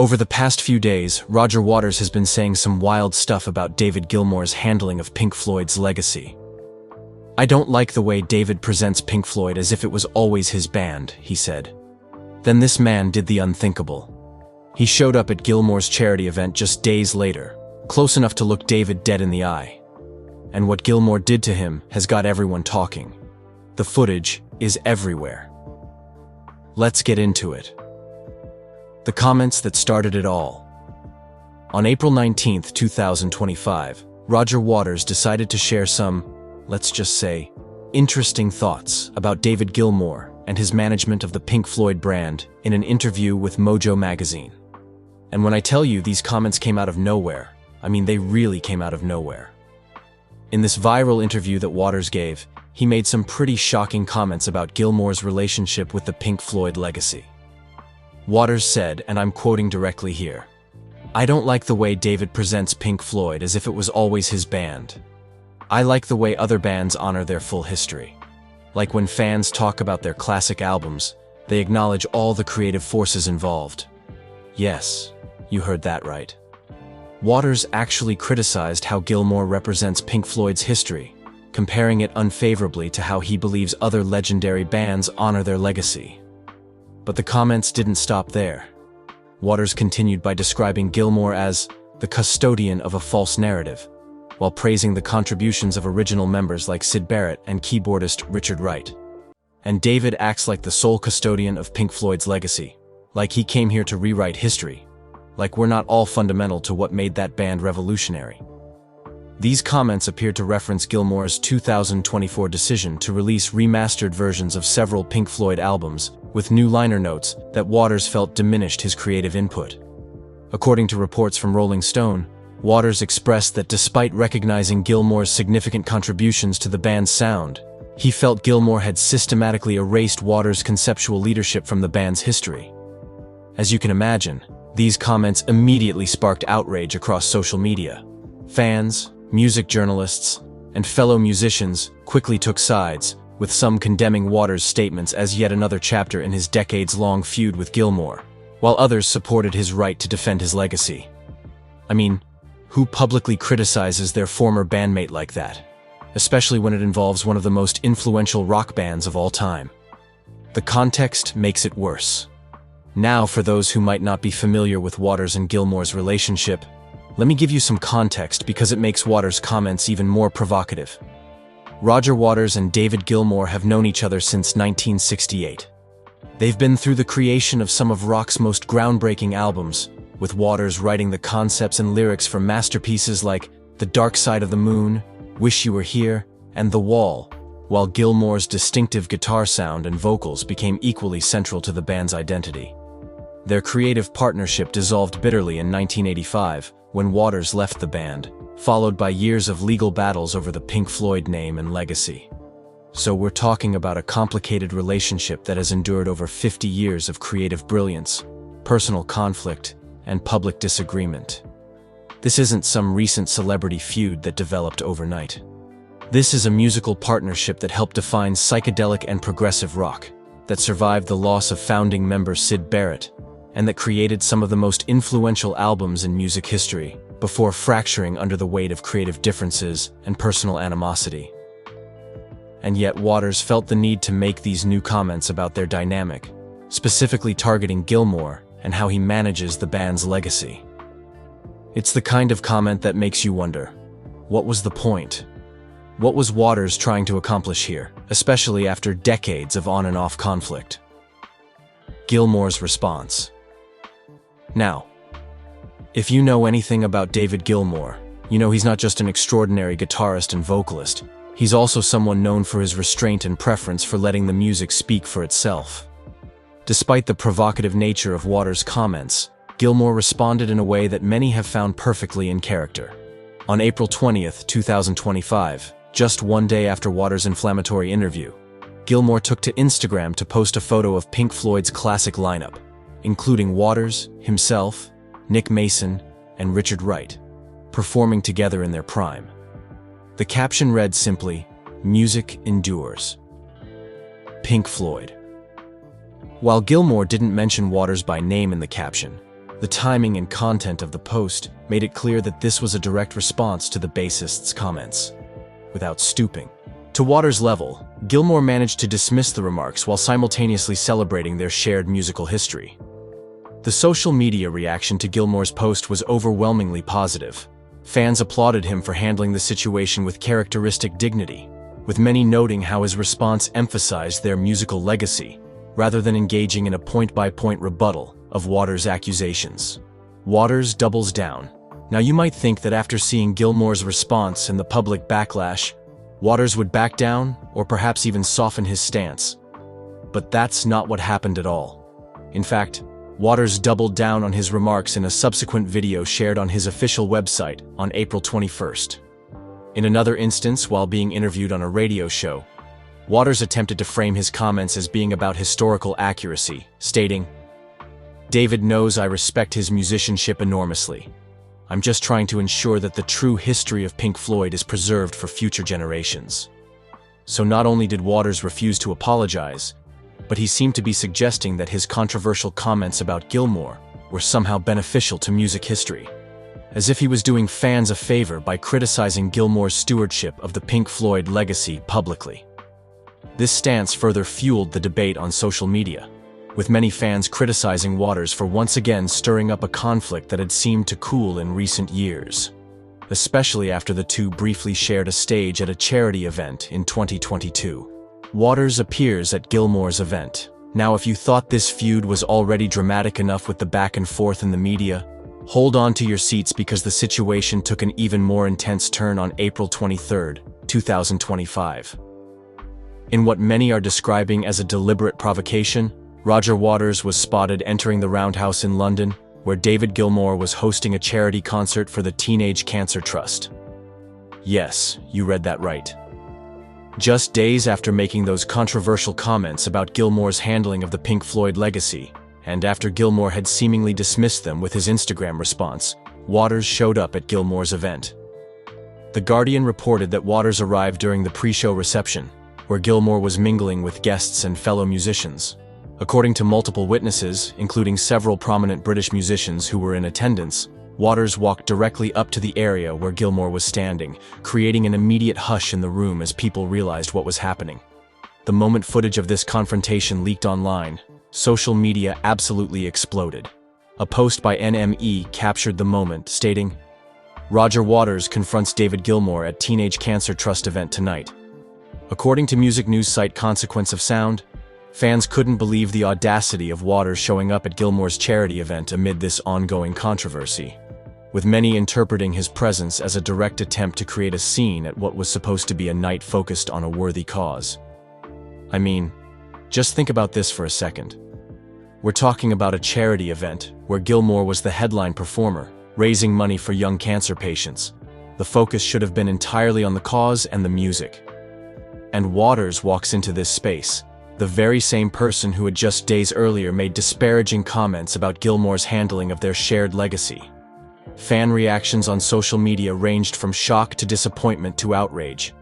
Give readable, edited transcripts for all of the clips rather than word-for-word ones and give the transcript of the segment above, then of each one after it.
Over the past few days, Roger Waters has been saying some wild stuff about David Gilmour's handling of Pink Floyd's legacy. "I don't like the way David presents Pink Floyd as if it was always his band," he said. Then this man did the unthinkable. He showed up at Gilmour's charity event just days later, close enough to look David dead in the eye. And what Gilmour did to him has got everyone talking. The footage is everywhere. Let's get into it. The comments that started it all. On April 19, 2025, Roger Waters decided to share some, let's just say, interesting thoughts about David Gilmour and his management of the Pink Floyd brand in an interview with Mojo magazine. And when I tell you these comments came out of nowhere, I mean they really came out of nowhere. In this viral interview that Waters gave, he made some pretty shocking comments about Gilmour's relationship with the Pink Floyd legacy. Waters said, and I'm quoting directly here, "I don't like the way David presents Pink Floyd as if it was always his band. I like the way other bands honor their full history. Like when fans talk about their classic albums, they acknowledge all the creative forces involved." Yes, you heard that right. Waters actually criticized how Gilmour represents Pink Floyd's history, comparing it unfavorably to how he believes other legendary bands honor their legacy. But the comments didn't stop there. Waters continued by describing Gilmour as the custodian of a false narrative, while praising the contributions of original members like Syd Barrett and keyboardist Richard Wright. And David acts like the sole custodian of Pink Floyd's legacy, like he came here to rewrite history, like we're not all fundamental to what made that band revolutionary. These comments appeared to reference Gilmour's 2024 decision to release remastered versions of several Pink Floyd albums with new liner notes that Waters felt diminished his creative input. According to reports from Rolling Stone, Waters expressed that despite recognizing Gilmour's significant contributions to the band's sound, he felt Gilmour had systematically erased Waters' conceptual leadership from the band's history. As you can imagine, these comments immediately sparked outrage across social media. Fans, music journalists, and fellow musicians quickly took sides, with some condemning Waters' statements as yet another chapter in his decades-long feud with Gilmour, while others supported his right to defend his legacy. I mean, who publicly criticizes their former bandmate like that? Especially when it involves one of the most influential rock bands of all time. The context makes it worse. Now, for those who might not be familiar with Waters and Gilmour's relationship, let me give you some context because it makes Waters' comments even more provocative. Roger Waters and David Gilmour have known each other since 1968. They've been through the creation of some of rock's most groundbreaking albums, with Waters writing the concepts and lyrics for masterpieces like The Dark Side of the Moon, Wish You Were Here, and The Wall, while Gilmour's distinctive guitar sound and vocals became equally central to the band's identity. Their creative partnership dissolved bitterly in 1985 when Waters left the band, followed by years of legal battles over the Pink Floyd name and legacy. So we're talking about a complicated relationship that has endured over 50 years of creative brilliance, personal conflict, and public disagreement. This isn't some recent celebrity feud that developed overnight. This is a musical partnership that helped define psychedelic and progressive rock, that survived the loss of founding member Syd Barrett, and that created some of the most influential albums in music history, before fracturing under the weight of creative differences and personal animosity. And yet Waters felt the need to make these new comments about their dynamic, specifically targeting Gilmour and how he manages the band's legacy. It's the kind of comment that makes you wonder, what was the point? What was Waters trying to accomplish here, especially after decades of on and off conflict? Gilmour's response. Now, if you know anything about David Gilmour, you know he's not just an extraordinary guitarist and vocalist, he's also someone known for his restraint and preference for letting the music speak for itself. Despite the provocative nature of Waters' comments, Gilmour responded in a way that many have found perfectly in character. On April 20th, 2025, just one day after Waters' inflammatory interview, Gilmour took to Instagram to post a photo of Pink Floyd's classic lineup, including Waters, himself, Nick Mason, and Richard Wright, performing together in their prime. The caption read simply, "Music endures. Pink Floyd." While Gilmour didn't mention Waters by name in the caption, The timing and content of the post made it clear that this was a direct response to the bassist's comments. Without stooping to Waters' level, Gilmour managed to dismiss the remarks while simultaneously celebrating their shared musical history. The social media reaction to Gilmour's post was overwhelmingly positive. Fans applauded him for handling the situation with characteristic dignity, with many noting how his response emphasized their musical legacy, rather than engaging in a point-by-point rebuttal of Waters' accusations. Waters doubles down. Now you might think that after seeing Gilmour's response and the public backlash, Waters would back down or perhaps even soften his stance. But that's not what happened at all. In fact, Waters doubled down on his remarks in a subsequent video shared on his official website on April 21st. In another instance, while being interviewed on a radio show, Waters attempted to frame his comments as being about historical accuracy, stating, "David knows I respect his musicianship enormously. I'm just trying to ensure that the true history of Pink Floyd is preserved for future generations." So not only did Waters refuse to apologize, but he seemed to be suggesting that his controversial comments about Gilmour were somehow beneficial to music history, as if he was doing fans a favor by criticizing Gilmour's stewardship of the Pink Floyd legacy publicly. This stance further fueled the debate on social media, with many fans criticizing Waters for once again stirring up a conflict that had seemed to cool in recent years, especially after the two briefly shared a stage at a charity event in 2022. Waters appears at Gilmour's event. Now, if you thought this feud was already dramatic enough with the back and forth in the media, hold on to your seats because the situation took an even more intense turn on April 23, 2025. In what many are describing as a deliberate provocation, Roger Waters was spotted entering the Roundhouse in London, where David Gilmour was hosting a charity concert for the Teenage Cancer Trust. Yes, you read that right. Just days after making those controversial comments about Gilmour's handling of the Pink Floyd legacy, and after Gilmour had seemingly dismissed them with his Instagram response, Waters showed up at Gilmour's event. The Guardian reported that Waters arrived during the pre-show reception, where Gilmour was mingling with guests and fellow musicians. According to multiple witnesses, including several prominent British musicians who were in attendance, Waters walked directly up to the area where Gilmour was standing, creating an immediate hush in the room as people realized what was happening. The moment footage of this confrontation leaked online, social media absolutely exploded. A post by NME captured the moment, stating, "Roger Waters confronts David Gilmour at Teenage Cancer Trust event tonight." According to music news site Consequence of Sound, fans couldn't believe the audacity of Waters showing up at Gilmour's charity event amid this ongoing controversy, with many interpreting his presence as a direct attempt to create a scene at what was supposed to be a night focused on a worthy cause. I mean, just think about this for a second. We're talking about a charity event where Gilmour was the headline performer, raising money for young cancer patients. The focus should have been entirely on the cause and the music. And Waters walks into this space, the very same person who had just days earlier made disparaging comments about Gilmour's handling of their shared legacy. Fan reactions on social media ranged from shock to disappointment to outrage.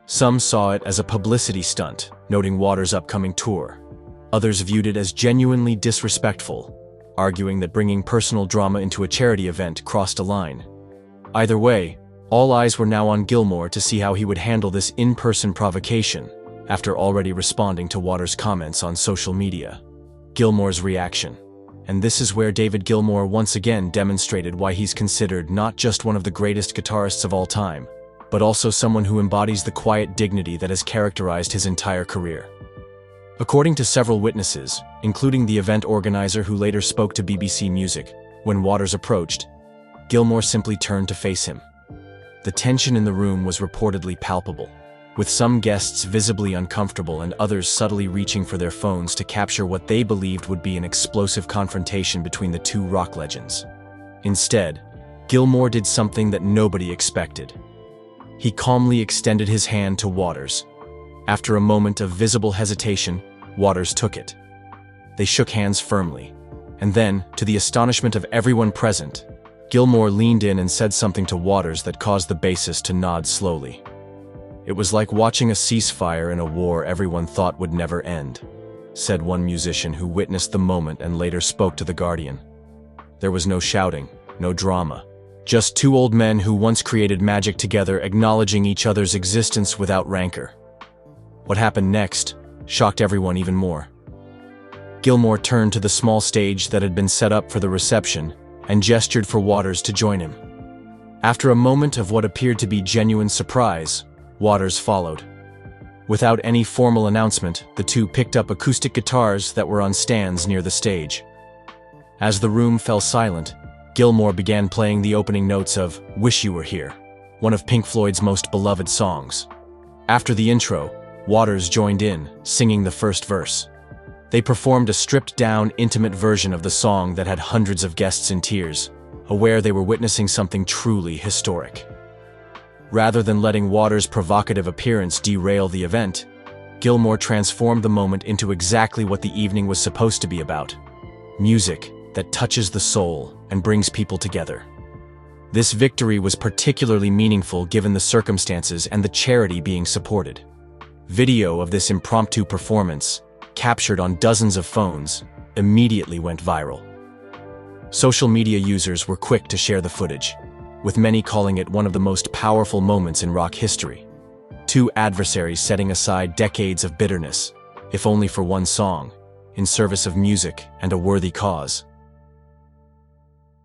Some saw it as a publicity stunt, noting Waters' upcoming tour. Others viewed it as genuinely disrespectful, arguing that bringing personal drama into a charity event crossed a line. Either way, all eyes were now on Gilmour to see how he would handle this in-person provocation, after already responding to Waters' comments on social media. Gilmour's reaction. And this is where David Gilmour once again demonstrated why he's considered not just one of the greatest guitarists of all time, but also someone who embodies the quiet dignity that has characterized his entire career. According to several witnesses, including the event organizer who later spoke to BBC Music, when Waters approached, Gilmour simply turned to face him. The tension in the room was reportedly palpable, with some guests visibly uncomfortable and others subtly reaching for their phones to capture what they believed would be an explosive confrontation between the two rock legends. Instead, Gilmour did something that nobody expected. He calmly extended his hand to Waters. After a moment of visible hesitation, Waters took it. They shook hands firmly, and then, to the astonishment of everyone present, Gilmour leaned in and said something to Waters that caused the bassist to nod slowly. "It was like watching a ceasefire in a war everyone thought would never end," said one musician who witnessed the moment and later spoke to The Guardian. There was no shouting, no drama. Just two old men who once created magic together, acknowledging each other's existence without rancor. What happened next shocked everyone even more. Gilmour turned to the small stage that had been set up for the reception and gestured for Waters to join him. After a moment of what appeared to be genuine surprise, Waters followed. Without any formal announcement, the two picked up acoustic guitars that were on stands near the stage. As the room fell silent, Gilmour began playing the opening notes of "Wish You Were Here," one of Pink Floyd's most beloved songs. After the intro, Waters joined in, singing the first verse. They performed a stripped-down, intimate version of the song that had hundreds of guests in tears, aware they were witnessing something truly historic. Rather than letting Waters' provocative appearance derail the event, Gilmour transformed the moment into exactly what the evening was supposed to be about: music that touches the soul and brings people together. This victory was particularly meaningful given the circumstances and the charity being supported. Video of this impromptu performance, captured on dozens of phones, immediately went viral. Social media users were quick to share the footage, with many calling it one of the most powerful moments in rock history. Two adversaries setting aside decades of bitterness, if only for one song, in service of music and a worthy cause.